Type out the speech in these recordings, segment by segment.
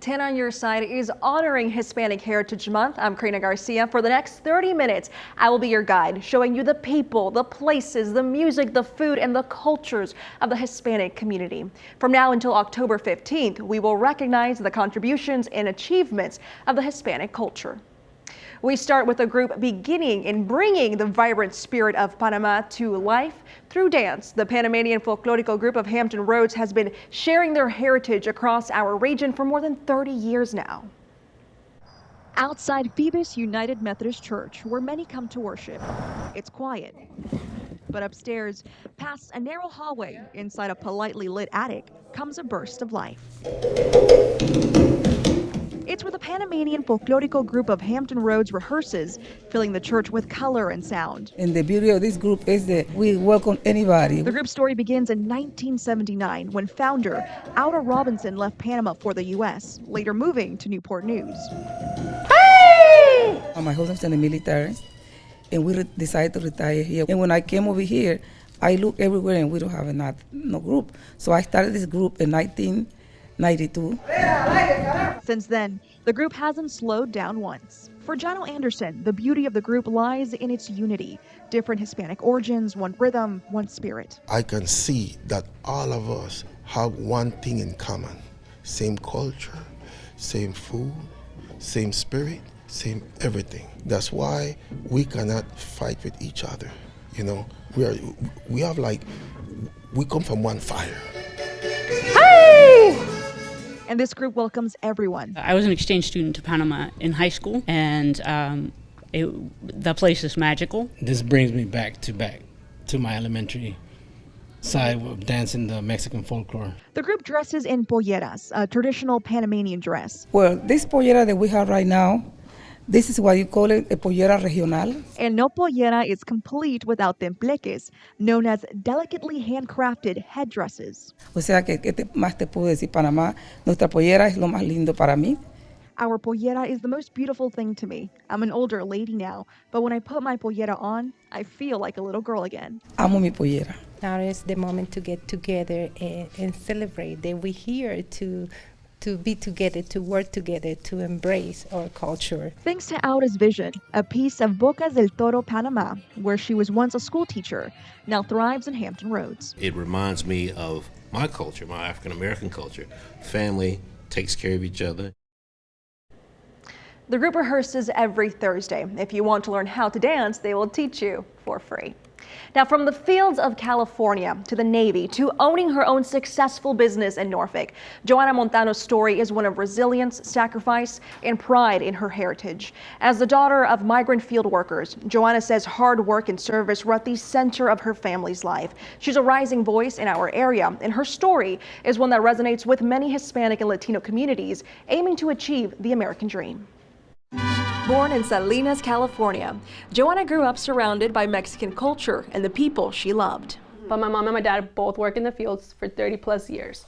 10 on Your Side is honoring Hispanic Heritage Month. I'm Karina Garcia. For the next 30 minutes, I will be your guide, showing you the people, the places, the music, the food, and the cultures of the Hispanic community. From now until October 15th, we will recognize the contributions and achievements of the Hispanic culture. We start with a group beginning and bringing the vibrant spirit of Panama to life through dance. The Panamanian Folklorico group of Hampton Roads has been sharing their heritage across our region for more than 30 years now. Outside Phoebus United Methodist Church, where many come to worship, it's quiet. But upstairs, past a narrow hallway inside a politely lit attic, comes a burst of life. It's where the Panamanian Folklorico group of Hampton Roads rehearses, filling the church with color and sound. And the beauty of this group is that we welcome anybody. The group's story begins in 1979 when founder Alda Robinson left Panama for the U.S., later moving to Newport News. Hey! My husband's in the military, and we decided to retire here. And when I came over here, I looked everywhere and we don't have no group. So I started this group in 1992. Since then, the group hasn't slowed down once. For Jano Anderson, the beauty of the group lies in its unity. Different Hispanic origins, one rhythm, one spirit. I can see that all of us have one thing in common. Same culture, same food, same spirit, same everything. That's why we cannot fight with each other. You know, we come from one fire. Hey! And this group welcomes everyone. I was an exchange student to Panama in high school, and the place is magical. This brings me back to my elementary side of dancing the Mexican folklore. The group dresses in polleras, a traditional Panamanian dress. Well, this pollera that we have right now, this is what you call it, a pollera regional. And no pollera is complete without templeques, known as delicately handcrafted headdresses. O sea que, ¿qué más te puedo decir? Panamá, nuestra pollera es lo más lindo para mí. Our pollera is the most beautiful thing to me. I'm an older lady now, but when I put my pollera on, I feel like a little girl again. Amo mi pollera. Now is the moment to get together and celebrate that we're here to be together, to work together, to embrace our culture. Thanks to Auda's vision, a piece of Bocas del Toro, Panama, where she was once a school teacher, now thrives in Hampton Roads. It reminds me of my culture, my African-American culture. Family takes care of each other. The group rehearses every Thursday. If you want to learn how to dance, they will teach you for free. Now, from the fields of California to the Navy to owning her own successful business in Norfolk, Joanna Montano's story is one of resilience, sacrifice, and pride in her heritage. As the daughter of migrant field workers, Joanna says hard work and service were at the center of her family's life. She's a rising voice in our area, and her story is one that resonates with many Hispanic and Latino communities aiming to achieve the American dream. Born in Salinas, California, Joanna grew up surrounded by Mexican culture and the people she loved. But my mom and my dad both worked in the fields for 30 plus years.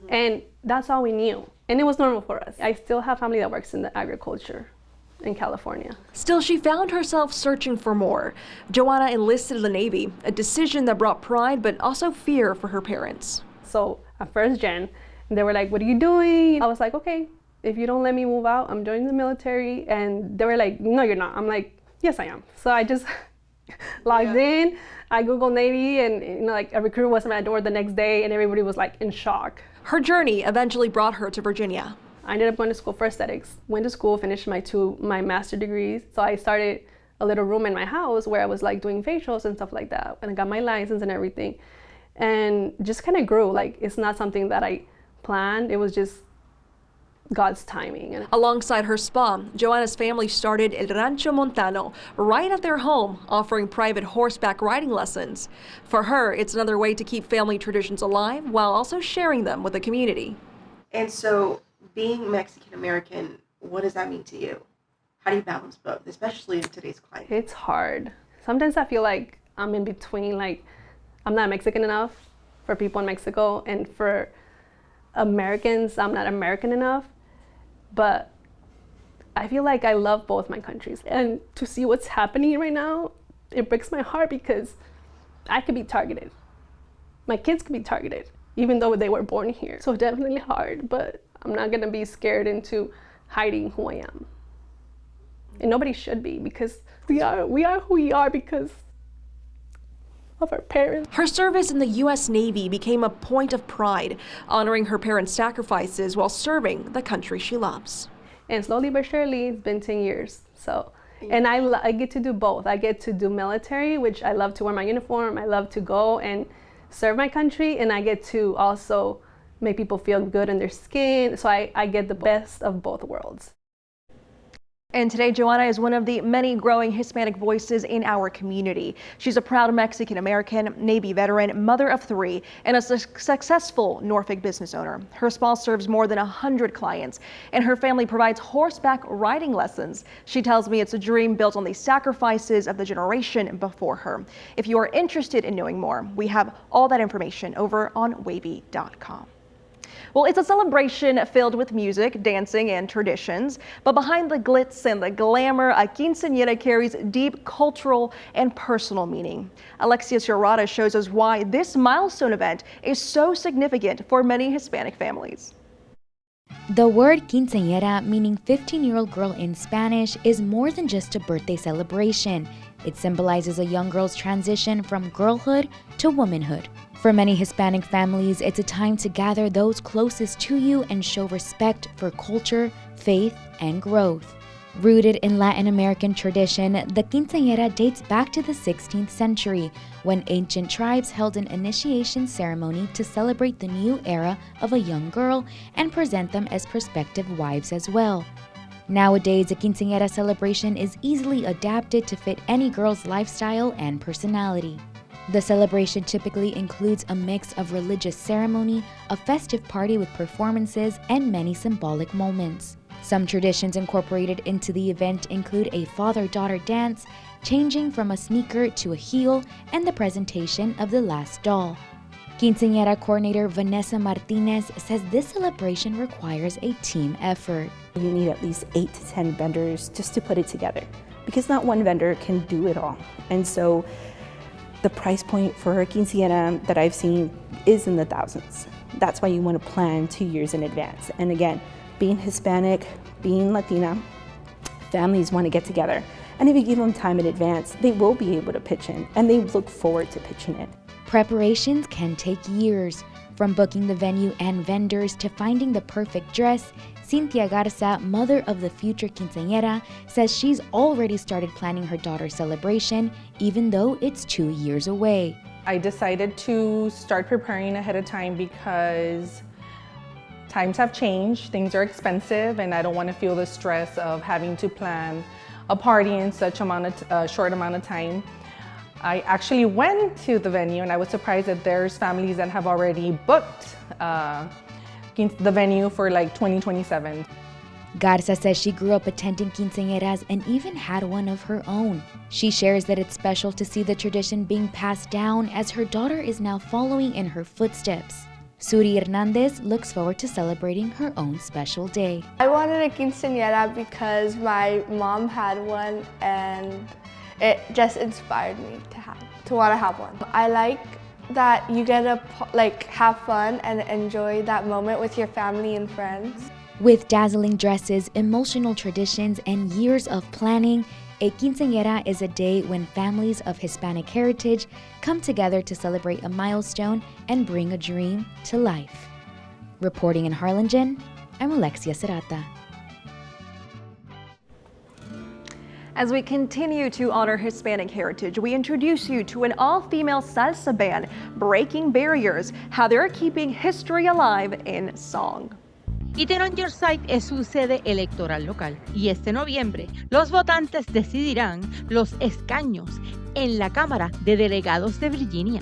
And that's all we knew. And it was normal for us. I still have family that works in the agriculture in California. Still, she found herself searching for more. Joanna enlisted in the Navy, a decision that brought pride but also fear for her parents. So at first gen, they were like, "What are you doing?" I was like, "Okay. If you don't let me move out, I'm joining the military." And they were like, "No, you're not." I'm like, "Yes, I am." So I just logged in. I Googled Navy, and like a recruiter was at my door the next day, and everybody was like in shock. Her journey eventually brought her to Virginia. I ended up going to school for aesthetics. Went to school, finished my master degrees. So I started a little room in my house where I was like doing facials and stuff like that, and I got my license and everything, and just kind of grew. Like, it's not something that I planned. It was just God's timing. Alongside her spa, Joanna's family started El Rancho Montano right at their home, offering private horseback riding lessons. For her, it's another way to keep family traditions alive while also sharing them with the community. And so, being Mexican American, what does that mean to you? How do you balance both, especially in today's climate? It's hard. Sometimes I feel like I'm in between, like I'm not Mexican enough for people in Mexico, and for Americans, I'm not American enough. But I feel like I love both my countries. And to see what's happening right now, it breaks my heart because I could be targeted. My kids could be targeted, even though they were born here. So definitely hard, but I'm not gonna be scared into hiding who I am. And nobody should be, because we are who we are because of our parents. Her service in the U.S. Navy became a point of pride, honoring her parents' sacrifices while serving the country she loves. And slowly but surely, it's been 10 years. So, and I get to do both. I get to do military, which I love to wear my uniform. I love to go and serve my country, and I get to also make people feel good in their skin. So I get the best of both worlds. And today, Joanna is one of the many growing Hispanic voices in our community. She's a proud Mexican-American, Navy veteran, mother of 3, and a successful Norfolk business owner. Her spa serves more than 100 clients, and her family provides horseback riding lessons. She tells me it's a dream built on the sacrifices of the generation before her. If you are interested in knowing more, we have all that information over on wavy.com. Well, it's a celebration filled with music, dancing, and traditions. But behind the glitz and the glamour, a quinceañera carries deep cultural and personal meaning. Alexia Serrata shows us why this milestone event is so significant for many Hispanic families. The word quinceañera, meaning 15-year-old girl in Spanish, is more than just a birthday celebration. It symbolizes a young girl's transition from girlhood to womanhood. For many Hispanic families, it's a time to gather those closest to you and show respect for culture, faith, and growth. Rooted in Latin American tradition, the quinceañera dates back to the 16th century, when ancient tribes held an initiation ceremony to celebrate the new era of a young girl and present them as prospective wives as well. Nowadays, a quinceañera celebration is easily adapted to fit any girl's lifestyle and personality. The celebration typically includes a mix of religious ceremony, a festive party with performances, and many symbolic moments. Some traditions incorporated into the event include a father-daughter dance, changing from a sneaker to a heel, and the presentation of the last doll. Quinceañera coordinator Vanessa Martinez says this celebration requires a team effort. You need at least 8 to 10 vendors just to put it together, because not one vendor can do it all. And so the price point for a quinceañera that I've seen is in the thousands. That's why you want to plan 2 years in advance. And again, being Hispanic, being Latina, families want to get together. And if you give them time in advance, they will be able to pitch in, and they look forward to pitching in. Preparations can take years. From booking the venue and vendors to finding the perfect dress, Cynthia Garza, mother of the future quinceañera, says she's already started planning her daughter's celebration, even though it's 2 years away. I decided to start preparing ahead of time because times have changed, things are expensive, and I don't want to feel the stress of having to plan a party in such a short amount of time. I actually went to the venue, and I was surprised that there's families that have already booked the venue for like 2027. Garza says she grew up attending quinceañeras and even had one of her own. She shares that it's special to see the tradition being passed down as her daughter is now following in her footsteps. Suri Hernandez looks forward to celebrating her own special day. I wanted a quinceañera because my mom had one, and it just inspired me to want to have one. I like that you get to have fun and enjoy that moment with your family and friends. With dazzling dresses, emotional traditions, and years of planning, a quinceañera is a day when families of Hispanic heritage come together to celebrate a milestone and bring a dream to life. Reporting in Harlingen, I'm Alexia Serrata. As we continue to honor Hispanic heritage, we introduce you to an all-female salsa band, Breaking Barriers, how they're keeping history alive in song. Eaton on Your Side es su sede electoral local y este noviembre los votantes decidirán los escaños en la Cámara de Delegados de Virginia.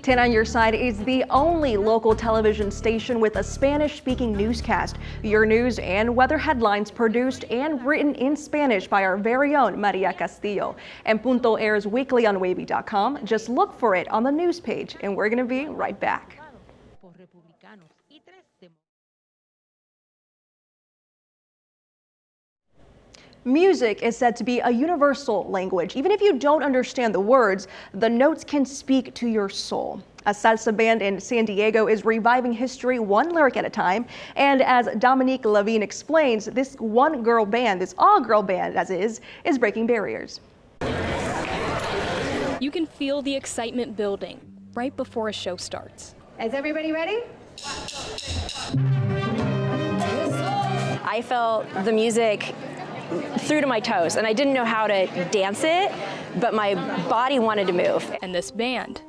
10 on Your Side is the only local television station with a Spanish-speaking newscast. Your news and weather headlines produced and written in Spanish by our very own Maria Castillo. And Punto airs weekly on wavy.com. Just look for it on the news page, and we're going to be right back. Music is said to be a universal language. Even if you don't understand the words, the notes can speak to your soul. A salsa band in San Diego is reviving history one lyric at a time. And as Dominique Levine explains, this one-girl band, this all-girl band as is breaking barriers. You can feel the excitement building right before a show starts. Is everybody ready? I felt the music through to my toes, and I didn't know how to dance it, but my body wanted to move. And this band,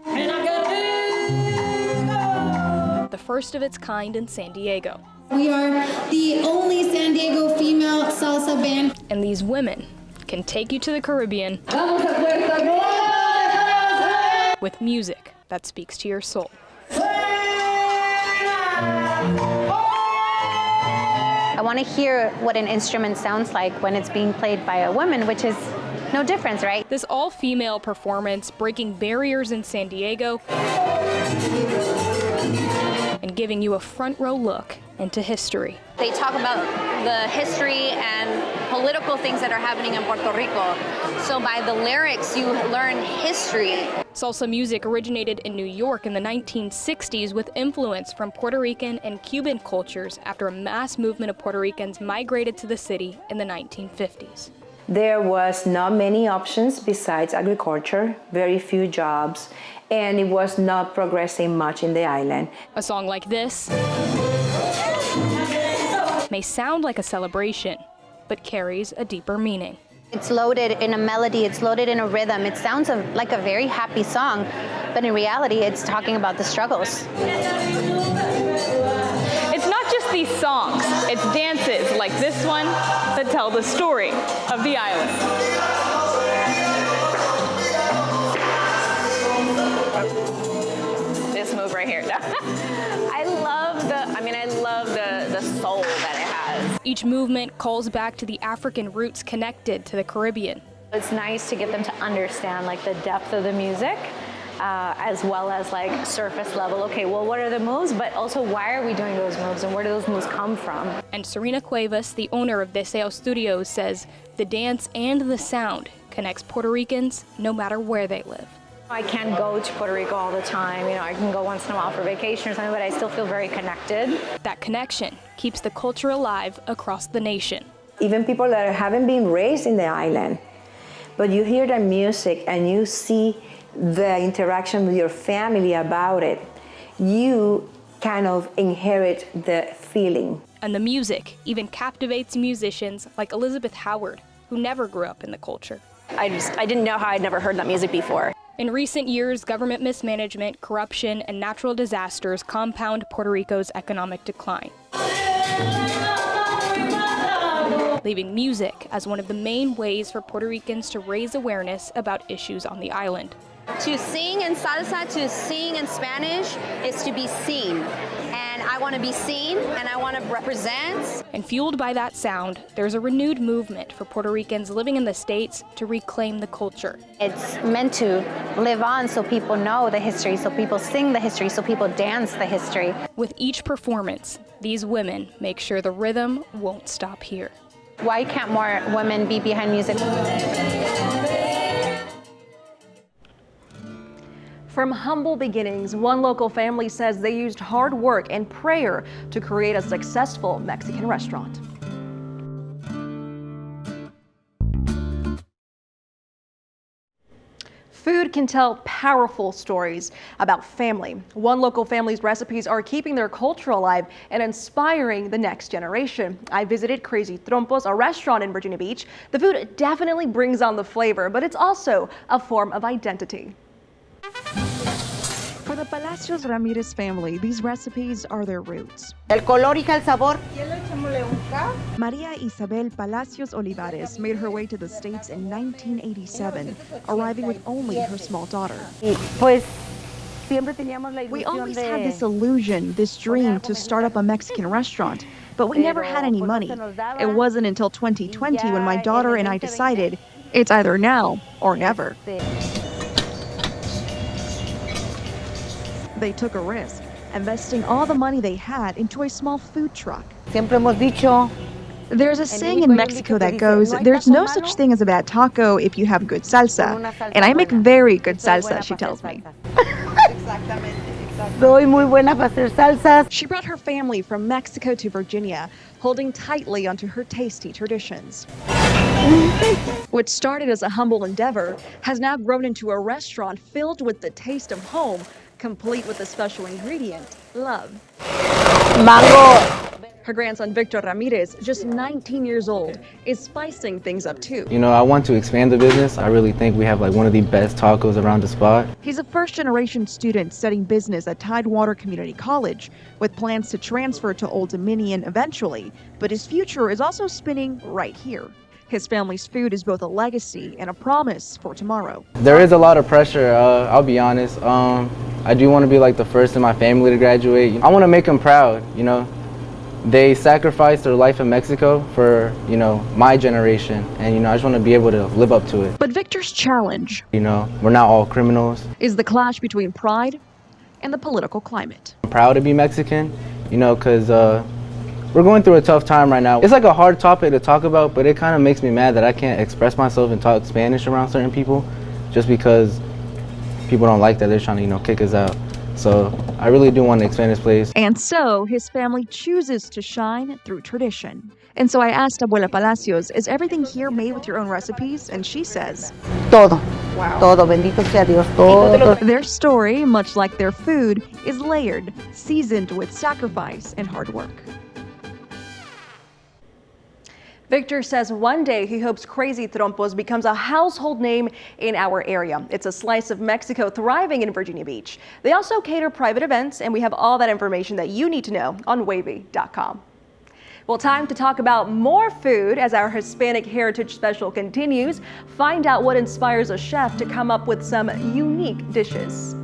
the first of its kind in San Diego. We are the only San Diego female salsa band. And these women can take you to the Caribbean with music that speaks to your soul. I want to hear what an instrument sounds like when it's being played by a woman, which is no difference, right? This all-female performance breaking barriers in San Diego and giving you a front row look into history. They talk about the history and political things that are happening in Puerto Rico. So by the lyrics, you learn history. Salsa music originated in New York in the 1960s with influence from Puerto Rican and Cuban cultures after a mass movement of Puerto Ricans migrated to the city in the 1950s. There was not many options besides agriculture, very few jobs, and it was not progressing much in the island. A song like this may sound like a celebration, but carries a deeper meaning. It's loaded in a melody, it's loaded in a rhythm. It sounds like a very happy song, but in reality, it's talking about the struggles. It's not just these songs, it's dances like this one that tell the story of the island. This move right here. I love the soul that it has. Each movement calls back to the African roots connected to the Caribbean. It's nice to get them to understand like the depth of the music, as well as like surface level. Okay, well, what are the moves? But also, why are we doing those moves and where do those moves come from? And Serena Cuevas, the owner of Deseo Studios, says the dance and the sound connects Puerto Ricans no matter where they live. I can't go to Puerto Rico all the time. You know, I can go once in a while for vacation or something, but I still feel very connected. That connection keeps the culture alive across the nation. Even people that haven't been raised in the island, but you hear the music and you see the interaction with your family about it, you kind of inherit the feeling. And the music even captivates musicians like Elizabeth Howard, who never grew up in the culture. I didn't know how I'd never heard that music before. In recent years, government mismanagement, corruption, and natural disasters compound Puerto Rico's economic decline, leaving music as one of the main ways for Puerto Ricans to raise awareness about issues on the island. To sing in salsa, to sing in Spanish, is to be seen. And I want to be seen, and I want to represent. And fueled by that sound, there's a renewed movement for Puerto Ricans living in the States to reclaim the culture. It's meant to live on so people know the history, so people sing the history, so people dance the history. With each performance, these women make sure the rhythm won't stop here. Why can't more women be behind music? From humble beginnings, one local family says they used hard work and prayer to create a successful Mexican restaurant. Food can tell powerful stories about family. One local family's recipes are keeping their culture alive and inspiring the next generation. I visited Crazy Trompos, a restaurant in Virginia Beach. The food definitely brings on the flavor, but it's also a form of identity. For the Palacios Ramirez family, these recipes are their roots. El color y el sabor. Maria Isabel Palacios Olivares made her way to the States in 1987, arriving with only her small daughter. We always had this illusion, this dream to start up a Mexican restaurant, but we never had any money. It wasn't until 2020 when my daughter and I decided it's either now or never. They took a risk, investing all the money they had into a small food truck. There's a saying in Mexico that goes, there's no such thing as a bad taco if you have good salsa. And I make very good salsa, she tells me. Soy muy buena para hacer salsas. She brought her family from Mexico to Virginia, holding tightly onto her tasty traditions. What started as a humble endeavor has now grown into a restaurant filled with the taste of home, complete with a special ingredient, love. Mango. Her grandson Victor Ramirez, just 19 years old, is spicing things up too. You know, I want to expand the business. I really think we have like one of the best tacos around the spot. He's a first-generation student studying business at Tidewater Community College, with plans to transfer to Old Dominion eventually, but his future is also spinning right here. His family's food is both a legacy and a promise for tomorrow. There is a lot of pressure, I'll be honest. I do want to be like the first in my family to graduate. I want to make them proud, you know. They sacrificed their life in Mexico for, you know, my generation, and, you know, I just want to be able to live up to it. But Victor's challenge, You know, we're not all criminals. is the clash between pride and the political climate. I'm proud to be Mexican, you know, because we're going through a tough time right now. It's like a hard topic to talk about, but it kind of makes me mad that I can't express myself and talk Spanish around certain people just because people don't like that. They're trying to, you know, kick us out. So I really do want to expand this place. And so his family chooses to shine through tradition. And so I asked Abuela Palacios, is everything here made with your own recipes? And she says, Todo. Wow. Todo. Bendito sea Dios. Todo. Their story, much like their food, is layered, seasoned with sacrifice and hard work. Victor says one day he hopes Crazy Trompos becomes a household name in our area. It's a slice of Mexico thriving in Virginia Beach. They also cater private events, and we have all that information that you need to know on wavy.com. Well, time to talk about more food as our Hispanic Heritage Special continues. Find out what inspires a chef to come up with some unique dishes.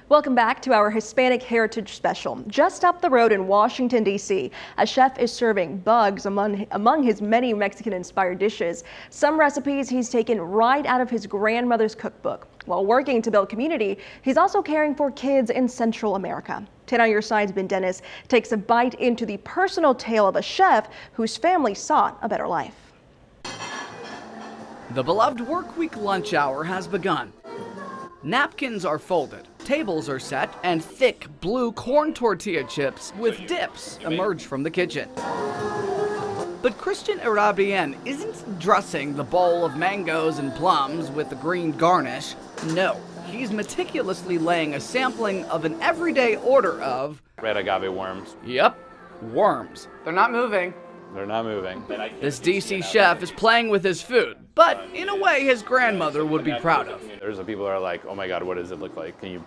Welcome back to our Hispanic Heritage Special. Just up the road in Washington, D.C., a chef is serving bugs among his many Mexican-inspired dishes. Some recipes he's taken right out of his grandmother's cookbook. While working to build community, he's also caring for kids in Central America. 10 on Your Side's Ben Dennis takes a bite into the personal tale of a chef whose family sought a better life. The beloved workweek lunch hour has begun. Napkins are folded, tables are set, and thick blue corn tortilla chips with dips emerge from the kitchen. But Christian Irabian isn't dressing the bowl of mangoes and plums with the green garnish. No, he's meticulously laying a sampling of an everyday order of red agave worms. Yep, worms. They're not moving. They're not moving. This DC chef is playing with his food, but in a way his grandmother would be proud of. There's some people that are like, oh my God, what does it look like? Can you,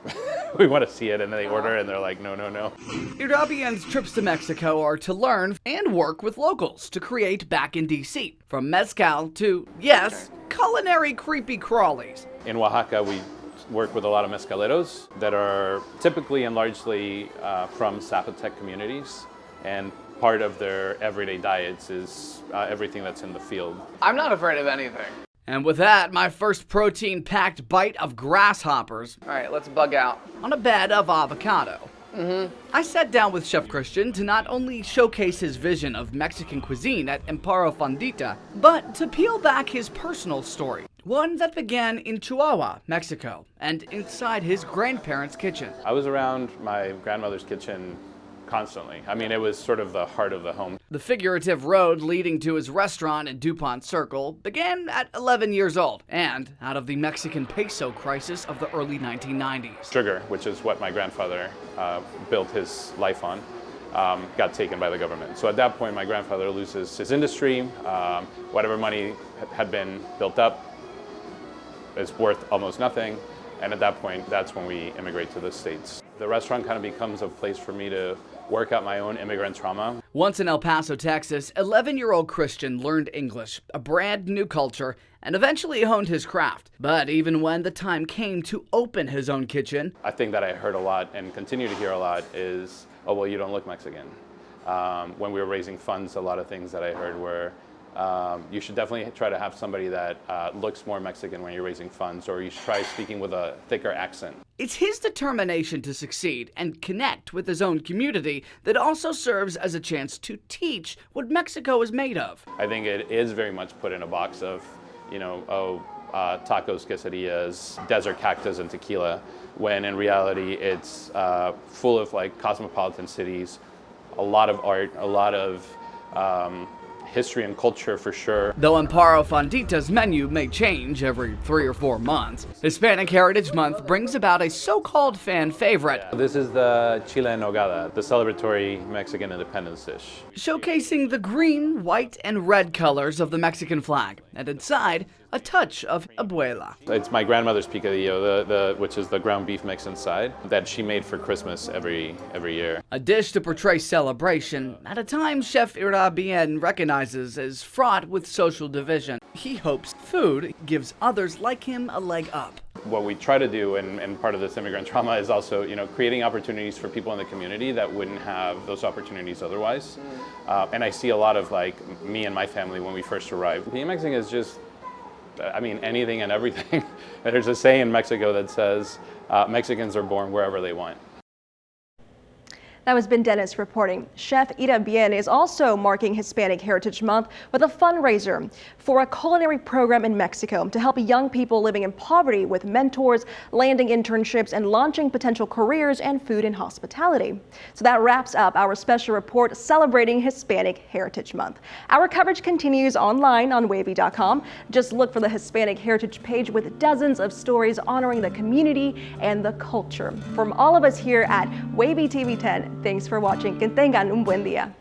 we want to see it, and then they order and they're like, no, no, no. Irabian's trips to Mexico are to learn and work with locals to create back in DC. From mezcal to, yes, culinary creepy crawlies. In Oaxaca, we work with a lot of mezcaleros that are typically and largely from Zapotec communities, and part of their everyday diets is everything that's in the field. I'm not afraid of anything. And with that, my first protein-packed bite of grasshoppers. All right, let's bug out. On a bed of avocado. I sat down with Chef Christian to not only showcase his vision of Mexican cuisine at Emparo Fondita, but to peel back his personal story. One that began in Chihuahua, Mexico, and inside his grandparents' kitchen. I was around my grandmother's kitchen constantly. I mean, it was sort of the heart of the home. The figurative road leading to his restaurant in DuPont Circle began at 11 years old and out of the Mexican peso crisis of the early 1990s. Sugar, which is what my grandfather built his life on, got taken by the government. So at that point, my grandfather loses his industry. Whatever money had been built up is worth almost nothing. And at that point, that's when we immigrate to the States. The restaurant kind of becomes a place for me to work out my own immigrant trauma. Once in El Paso, Texas, 11-year-old Christian learned English, a brand new culture, and eventually honed his craft. But even when the time came to open his own kitchen, I think that I heard a lot and continue to hear a lot is, oh, well, you don't look Mexican. When we were raising funds, a lot of things that I heard were, you should definitely try to have somebody that looks more Mexican when you're raising funds, or you should try speaking with a thicker accent. It's his determination to succeed and connect with his own community that also serves as a chance to teach what Mexico is made of. I think it is very much put in a box of, tacos, quesadillas, desert cactus, and tequila, when in reality it's full of like cosmopolitan cities, a lot of art, a lot of history and culture for sure. Though Amparo Fondita's menu may change every 3 or 4 months, Hispanic Heritage Month brings about a so-called fan favorite. This is the chile en nogada, the celebratory Mexican independence dish. Showcasing the green, white, and red colors of the Mexican flag, and inside, a touch of abuela. It's my grandmother's picadillo, which is the ground beef mix inside, that she made for Christmas every year. A dish to portray celebration at a time Chef Ira Bien recognizes as fraught with social division. He hopes food gives others like him a leg up. What we try to do, and part of this immigrant trauma, is also creating opportunities for people in the community that wouldn't have those opportunities otherwise. And I see a lot of like me and my family when we first arrived. Being Mexican is just, anything and everything. There's a saying in Mexico that says, Mexicans are born wherever they want. That was Ben Dennis reporting. Chef Ira Bien is also marking Hispanic Heritage Month with a fundraiser for a culinary program in Mexico to help young people living in poverty with mentors, landing internships, and launching potential careers in food and hospitality. So that wraps up our special report celebrating Hispanic Heritage Month. Our coverage continues online on wavy.com. Just look for the Hispanic Heritage page with dozens of stories honoring the community and the culture. From all of us here at Wavy TV 10, thanks for watching. Que tengan un buen día.